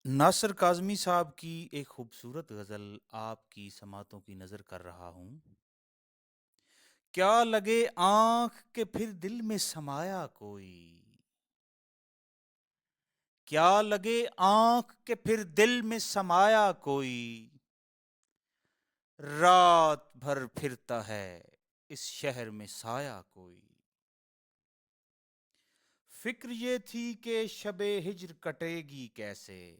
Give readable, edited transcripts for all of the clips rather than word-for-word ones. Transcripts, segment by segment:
ناصر کاظمی صاحب کی ایک خوبصورت غزل آپ کی سماعتوں کی نظر کر رہا ہوں۔ کیا لگے آنکھ کہ پھر دل میں سمایا کوئی، کیا لگے آنکھ کہ پھر دل میں سمایا کوئی، رات بھر پھرتا ہے اس شہر میں سایہ کوئی۔ فکر یہ تھی کہ شب ہجر کٹے گی کیسے،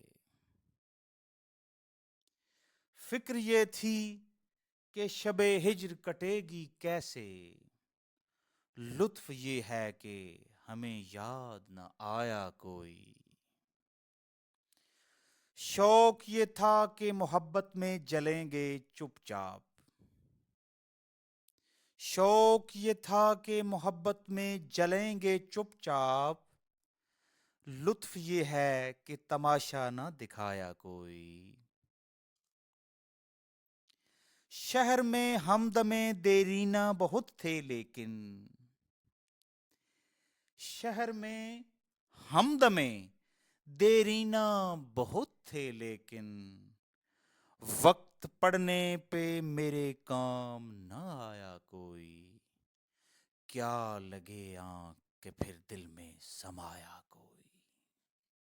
فکر یہ تھی کہ شب ہجر کٹے گی کیسے، لطف یہ ہے کہ ہمیں یاد نہ آیا کوئی۔ شوق یہ تھا کہ محبت میں جلیں گے چپ چاپ، شوق یہ تھا کہ محبت میں جلیں گے چپ چاپ، لطف یہ ہے کہ تماشا نہ دکھایا کوئی۔ شہر میں ہمدمیں دیرینہ بہت تھے لیکن، شہر میں ہمدمیں دیرینہ بہت تھے لیکن، وقت پڑنے پہ میرے کام نہ آیا کوئی۔ کیا لگے آنکھ کہ پھر دل میں سمایا